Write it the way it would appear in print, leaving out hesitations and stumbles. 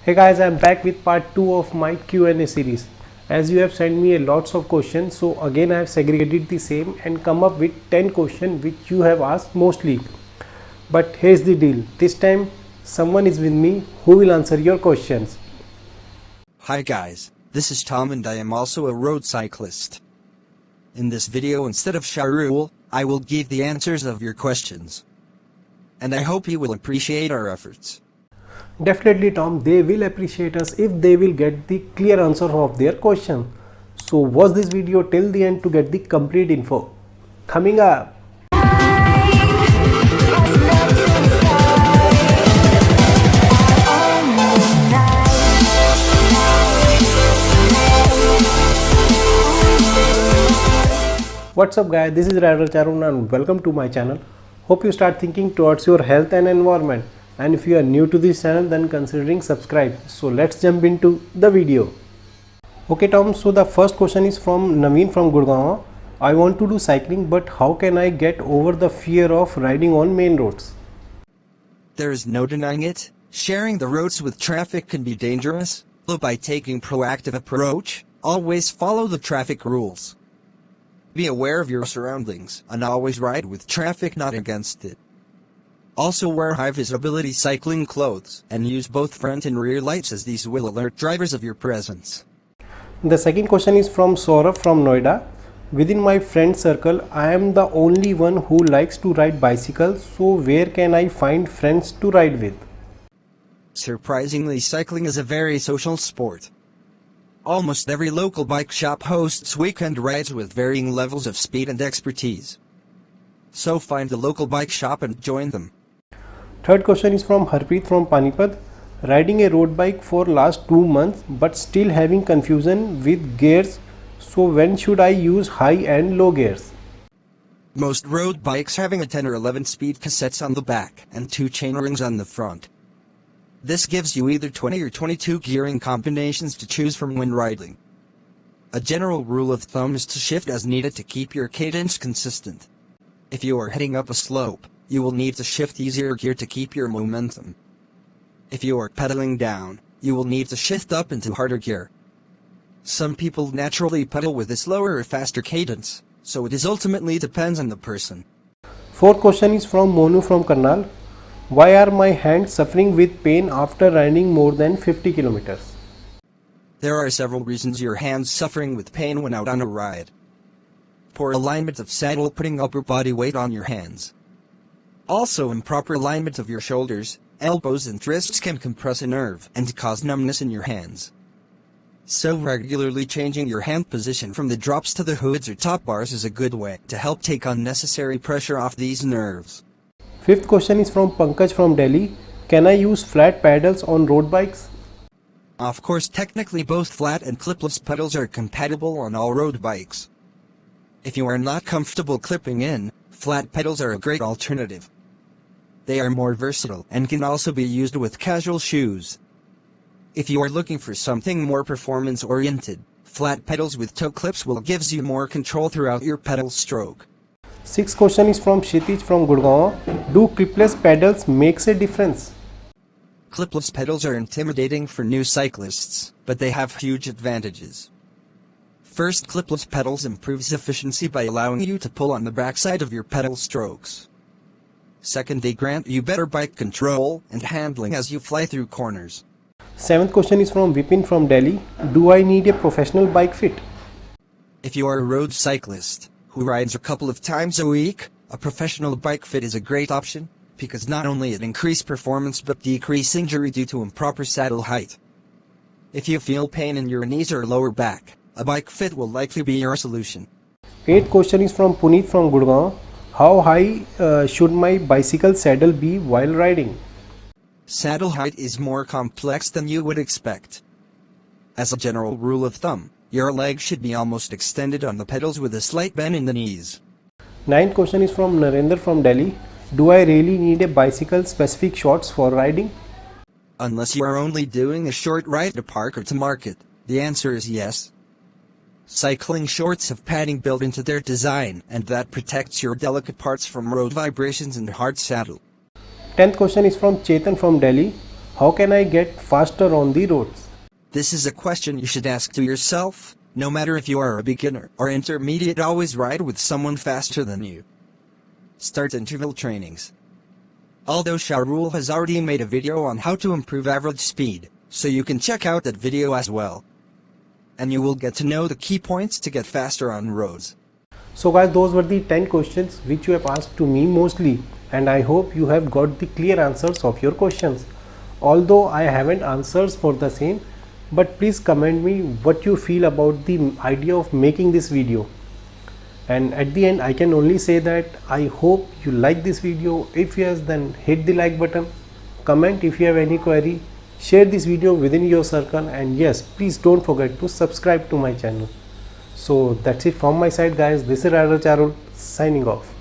Hey guys, I'm back with part 2 of my Q&A series. As you have sent me a lots of questions, so again I have segregated the same and come up with 10 questions which you have asked mostly. But here's the deal, this time someone is with me who will answer your questions. Hi guys, this is Tom and I am also a road cyclist. In this video, instead of Shahrul, I will give the answers of your questions. And I hope you will appreciate our efforts. Definitely Tom, they will appreciate us if they will get the clear answer of their question. So watch this video till the end to get the complete info. Coming up. What's up guys, this is Rider Charun and welcome to my channel. Hope you start thinking towards your health and environment. And if you are new to this channel, then considering subscribe. So let's jump into the video. Okay Tom, so the first question is from Naveen from Gurgaon. I want to do cycling, but how can I get over the fear of riding on main roads? There is no denying it. Sharing the roads with traffic can be dangerous, but by taking proactive approach, always follow the traffic rules. Be aware of your surroundings and always ride with traffic, not against it. Also wear high visibility cycling clothes and use both front and rear lights, as these will alert drivers of your presence. The second question is from Saurabh from Noida. Within my friend circle, I am the only one who likes to ride bicycles, so where can I find friends to ride with? Surprisingly, cycling is a very social sport. Almost every local bike shop hosts weekend rides with varying levels of speed and expertise. So find the local bike shop and join them. Third question is from Harpreet from Panipat. Riding a road bike for last 2 months but still having confusion with gears. So when should I use high and low gears? Most road bikes having a 10 or 11 speed cassettes on the back and 2 chain rings on the front. This gives you either 20 or 22 gearing combinations to choose from when riding. A general rule of thumb is to shift as needed to keep your cadence consistent. If you are heading up a slope, you will need to shift easier gear to keep your momentum. If you are pedaling down, you will need to shift up into harder gear. Some people naturally pedal with a slower or faster cadence, so it is ultimately depends on the person. Fourth question is from Monu from Karnal. Why are my hands suffering with pain after riding more than 50 kilometers? There are several reasons your hands suffering with pain when out on a ride. Poor alignment of saddle, putting upper body weight on your hands. Also, improper alignment of your shoulders, elbows and wrists can compress a nerve and cause numbness in your hands. So regularly changing your hand position from the drops to the hoods or top bars is a good way to help take unnecessary pressure off these nerves. Fifth question is from Pankaj from Delhi. Can I use flat pedals on road bikes? Of course, technically both flat and clipless pedals are compatible on all road bikes. If you are not comfortable clipping in, flat pedals are a great alternative. They are more versatile and can also be used with casual shoes. If you are looking for something more performance-oriented, flat pedals with toe clips will give you more control throughout your pedal stroke. Sixth question is from Kshitij from Gurgaon. Do clipless pedals makes a difference? Clipless pedals are intimidating for new cyclists, but they have huge advantages. First, clipless pedals improves efficiency by allowing you to pull on the backside of your pedal strokes. Second, they grant you better bike control and handling as you fly through corners. Seventh question is from Vipin from Delhi. Do I need a professional bike fit? If you are a road cyclist who rides a couple of times a week, a professional bike fit is a great option, because not only it increase performance but decrease injury due to improper saddle height. If you feel pain in your knees or lower back, a bike fit will likely be your solution. Eighth question is from Puneet from Gurgaon. How high should my bicycle saddle be while riding? Saddle height is more complex than you would expect. As a general rule of thumb, your legs should be almost extended on the pedals with a slight bend in the knees. Ninth question is from Narendra from Delhi. Do I really need a bicycle specific shorts for riding? Unless you are only doing a short ride to park or to market, the answer is yes. Cycling shorts have padding built into their design, and that protects your delicate parts from road vibrations and hard saddle. 10th question is from Chetan from Delhi. How can I get faster on the roads? This is a question you should ask to yourself. No matter if you are a beginner or intermediate, always ride with someone faster than you. Start interval trainings. Although Shahrul has already made a video on how to improve average speed, so you can check out that video as well. And you will get to know the key points to get faster on roads. So guys, those were the 10 questions which you have asked to me mostly, and I hope you have got the clear answers of your questions. Although I haven't answers for the same, but please comment me what you feel about the idea of making this video. And at the end I can only say that I hope you like this video. If yes, then hit the like button, comment if you have any query, share this video within your circle, and yes, please don't forget to subscribe to my channel. So that's it from my side guys. This is Charul signing off.